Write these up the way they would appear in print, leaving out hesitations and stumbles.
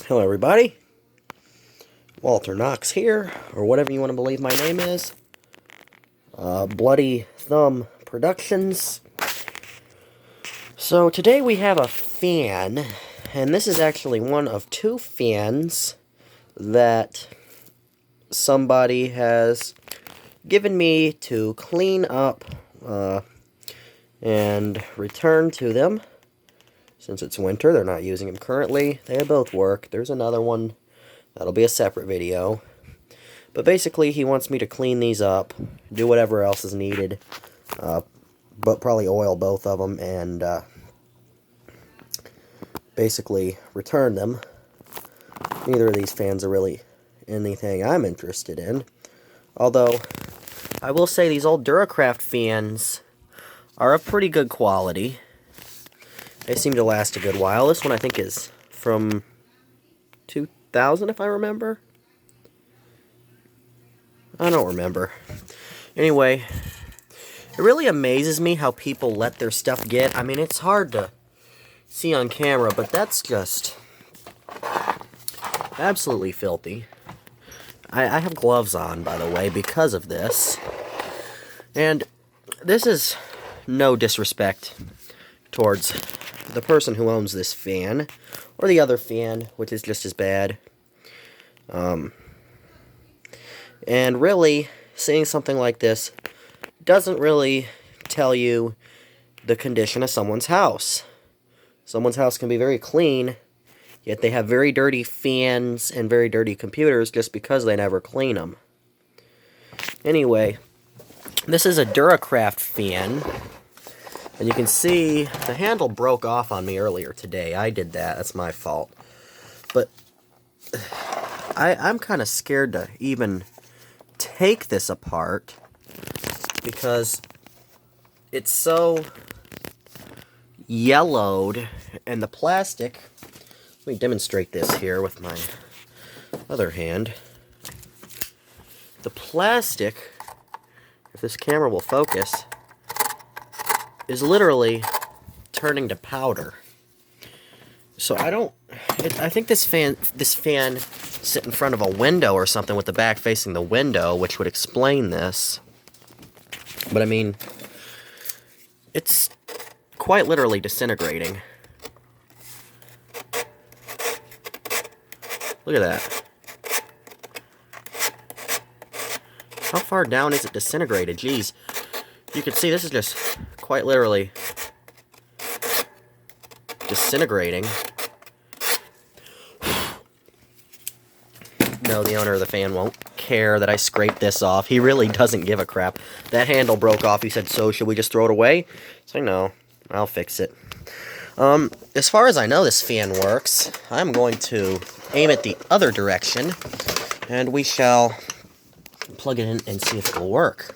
Hello everybody, Walter Knox here, or whatever you want to believe my name is. Bloody Thumb Productions. So today we have a fan, and this is actually one of two fans that somebody has given me to clean up and return to them. Since it's winter, they're not using them currently. They both work. There's another one. That'll be a separate video. But basically, he wants me to clean these up, do whatever else is needed, but probably oil both of them, and basically return them. Neither of these fans are really anything I'm interested in. Although, I will say these old duracraft fans are of pretty good quality. They seem to last a good while. This one I think is from 2000, if I remember. I don't remember. Anyway, it really amazes me how people let their stuff get. I mean, it's hard to see on camera, but that's just absolutely filthy. I have gloves on, by the way, because of this. And this is no disrespect towards the person who owns this fan, or the other fan, which is just as bad. And really, seeing something like this doesn't really tell you the condition of someone's house. Someone's house can be very clean, yet they have very dirty fans and very dirty computers just because they never clean them. Anyway, this is a duracraft fan. And you can see the handle broke off on me earlier today. I did that. That's my fault. But I'm kind of scared to even take this apart because it's so yellowed, and the plastic... Let me demonstrate this here with my other hand. The plastic, if this camera will focus, is literally turning to powder. So I think this fan sit in front of a window or something with the back facing the window, which would explain this. But I mean, it's quite literally disintegrating. Look at that. How far down is it disintegrated? Jeez. You can see this is just quite literally disintegrating. No, the owner of the fan won't care that I scraped this off. He really doesn't give a crap. That handle broke off. He said, so should we just throw it away? So no, I'll fix it. As far as I know this fan works, I'm going to aim it the other direction, and we shall plug it in and see if it'll work.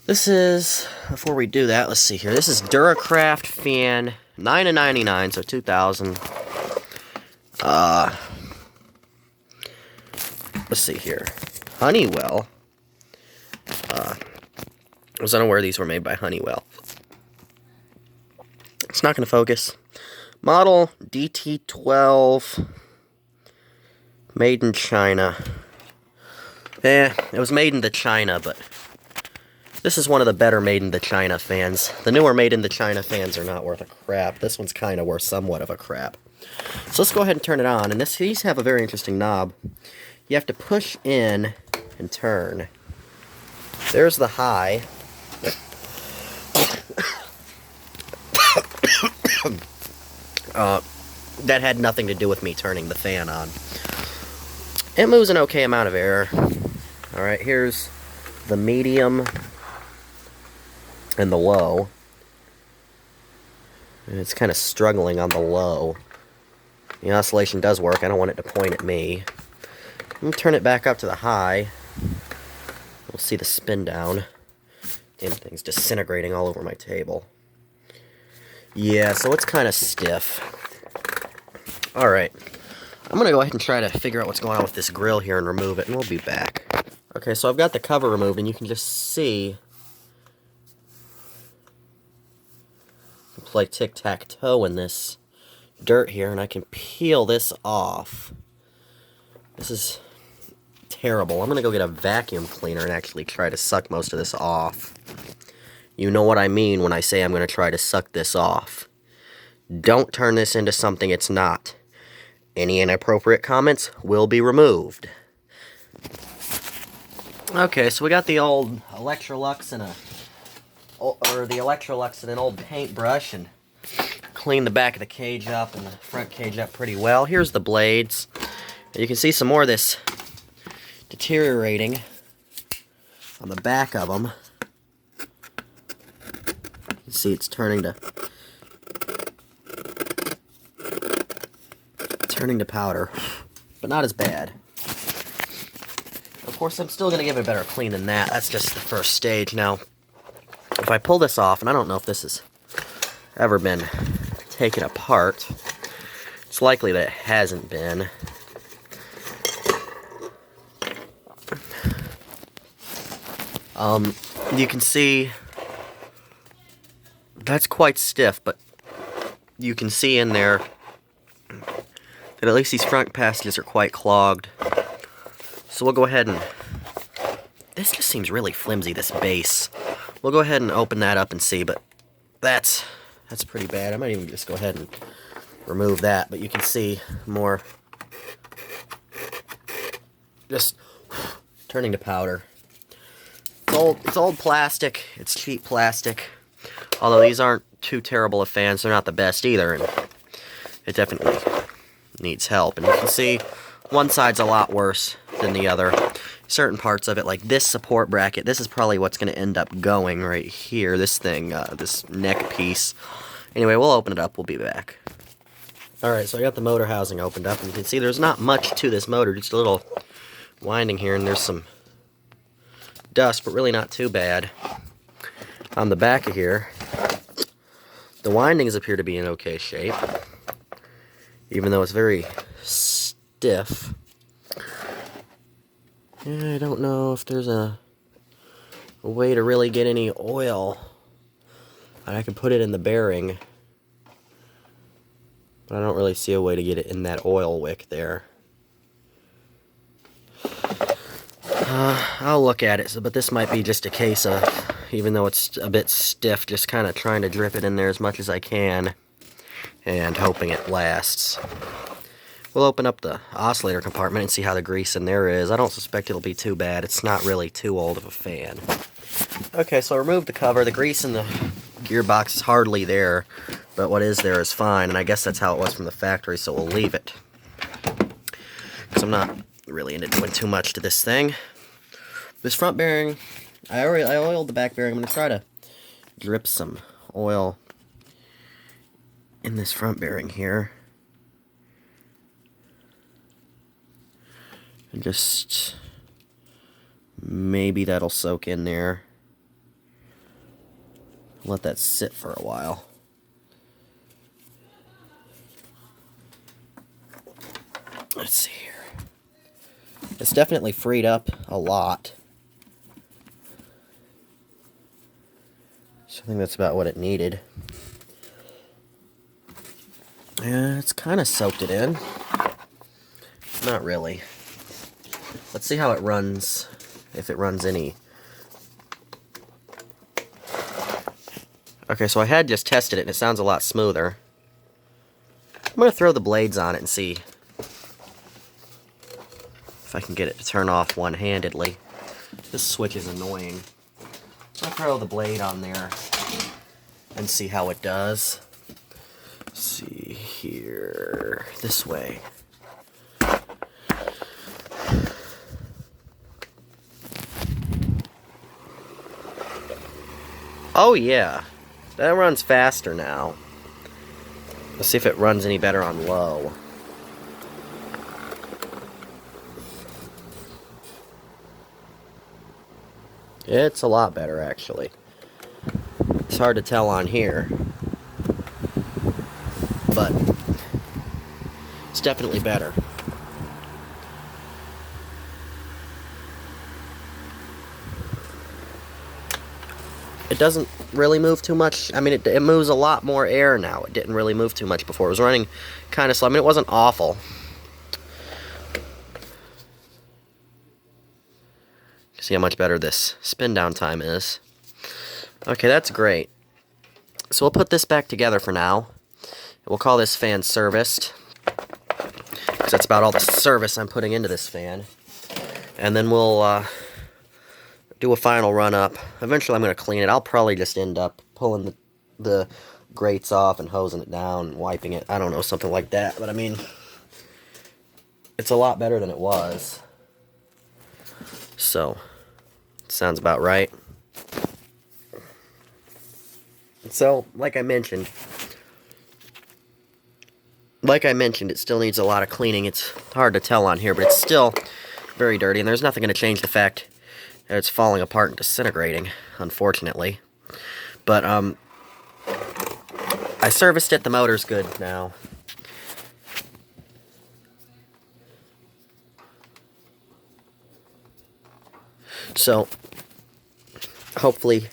This is, before we do that, let's see here. This is duracraft fan, $9.99, so 2000. Let's see here. Honeywell. I was unaware these were made by Honeywell. It's not going to focus. Model DT12. Made in China. It was made in the China, but this is one of the better made in the China fans. The newer made in the China fans are not worth a crap. This one's kind of worth somewhat of a crap. So let's go ahead and turn it on. And these have a very interesting knob. You have to push in and turn. There's the high. That had nothing to do with me turning the fan on. It moves an okay amount of air. Alright, here's the medium and the low. And it's kind of struggling on the low. The oscillation does work. I don't want it to point at me. I'm going to turn it back up to the high. We'll see the spin down. Damn thing's disintegrating all over my table. Yeah, so it's kind of stiff. Alright. I'm going to go ahead and try to figure out what's going on with this grill here and remove it, and we'll be back. Okay, so I've got the cover removed, and you can just see play tic-tac-toe in this dirt here, and I can peel this off. This is terrible. I'm going to go get a vacuum cleaner and actually try to suck most of this off. You know what I mean when I say I'm going to try to suck this off. Don't turn this into something it's not. Any inappropriate comments will be removed. Okay, so we got the old Electrolux and an old paintbrush, and clean the back of the cage up and the front cage up pretty well. Here's the blades. You can see some more of this deteriorating on the back of them. You can see it's turning to powder, but not as bad. Of course, I'm still going to give it a better clean than that. That's just the first stage. Now, if I pull this off, and I don't know if this has ever been taken apart, it's likely that it hasn't been. You can see that's quite stiff, but you can see in there that at least these front passages are quite clogged. So we'll go ahead and... This just seems really flimsy, this base. We'll go ahead and open that up and see, but that's pretty bad. I might even just go ahead and remove that, but you can see more just turning to powder. It's old plastic. It's cheap plastic. Although these aren't too terrible of fans, they're not the best either, and it definitely needs help. And you can see one side's a lot worse than the other. Certain parts of it, like this support bracket, this is probably what's going to end up going right here. This thing, this neck piece. Anyway, we'll open it up. We'll be back. Alright, so I got the motor housing opened up, and you can see there's not much to this motor, just a little winding here, and there's some dust, but really not too bad. On the back of here, the windings appear to be in okay shape, even though it's very stiff. Yeah, I don't know if there's a way to really get any oil. I can put it in the bearing, but I don't really see a way to get it in that oil wick there. I'll look at it, but this might be just a case of, even though it's a bit stiff, just kind of trying to drip it in there as much as I can and hoping it lasts. We'll open up the oscillator compartment and see how the grease in there is. I don't suspect it'll be too bad. It's not really too old of a fan. Okay, so I removed the cover. The grease in the gearbox is hardly there, but what is there is fine, and I guess that's how it was from the factory, so we'll leave it. Because I'm not really into doing too much to this thing. This front bearing, I oiled the back bearing. I'm going to try to drip some oil in this front bearing here. And just maybe that'll soak in there. Let that sit for a while. Let's see here. It's definitely freed up a lot. So I think that's about what it needed. Yeah, it's kind of soaked it in. Not really. Let's see how it runs, if it runs any. Okay, so I had just tested it, and it sounds a lot smoother. I'm going to throw the blades on it and see if I can get it to turn off one-handedly. This switch is annoying. I'll throw the blade on there and see how it does. Let's see here, this way. Oh yeah, that runs faster now. Let's see if it runs any better on low. It's a lot better, actually. It's hard to tell on here, but it's definitely better. it doesn't really move too much. I mean, it moves a lot more air now. It didn't really move too much before. It was running kind of slow. I mean, it wasn't awful. See how much better this spin down time is. Okay, that's great. So we'll put this back together for now. We'll call this fan serviced, because that's about all the service I'm putting into this fan. And then we'll do a final run up. Eventually I'm going to clean it. I'll probably just end up pulling the grates off and hosing it down and wiping it. I don't know, something like that. But I mean, it's a lot better than it was. So, sounds about right. So, like I mentioned, it still needs a lot of cleaning. It's hard to tell on here, but it's still very dirty, and there's nothing going to change the fact that it's falling apart and disintegrating, unfortunately. But, I serviced it. The motor's good now. So, hopefully,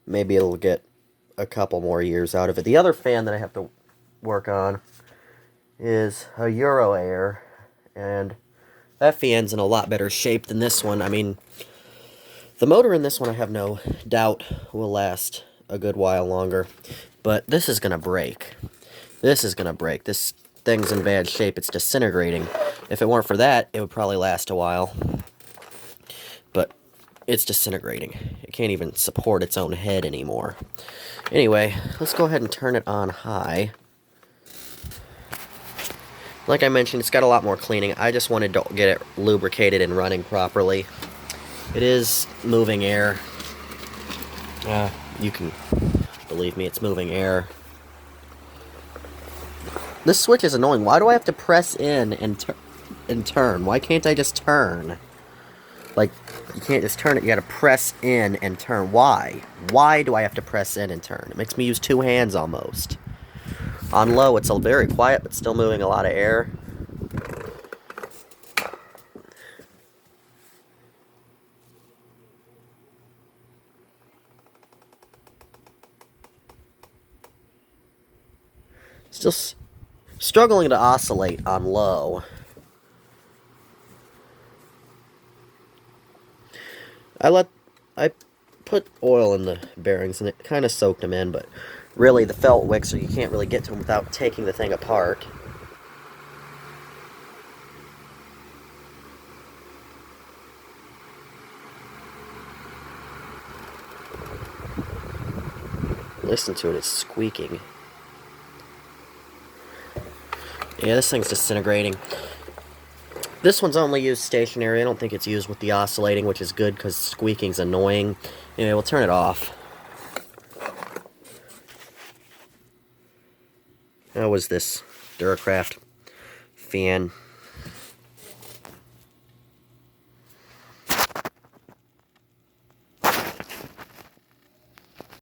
maybe it'll get a couple more years out of it. The other fan that I have to work on is a Euro Air, and that fan's in a lot better shape than this one. I mean, the motor in this one I have no doubt will last a good while longer, but this is going to break. This is going to break. This thing's in bad shape. It's disintegrating. If it weren't for that, it would probably last a while. But it's disintegrating. It can't even support its own head anymore. Anyway, let's go ahead and turn it on high. Like I mentioned, it's got a lot more cleaning. I just wanted to get it lubricated and running properly. It is moving air. You can believe me, it's moving air. This switch is annoying. Why do I have to press in and turn? Why can't I just turn? Like, you can't just turn it. You gotta press in and turn. Why? Why do I have to press in and turn? It makes me use two hands almost. On low, it's very quiet, but still moving a lot of air. Still struggling to oscillate on low. I put oil in the bearings and it kind of soaked them in, but really the felt wicks, so you can't really get to them without taking the thing apart. Listen to it, it's squeaking. Yeah, this thing's disintegrating. This one's only used stationary. I don't think it's used with the oscillating, which is good because squeaking's annoying. Anyway, we'll turn it off. How was this duracraft fan?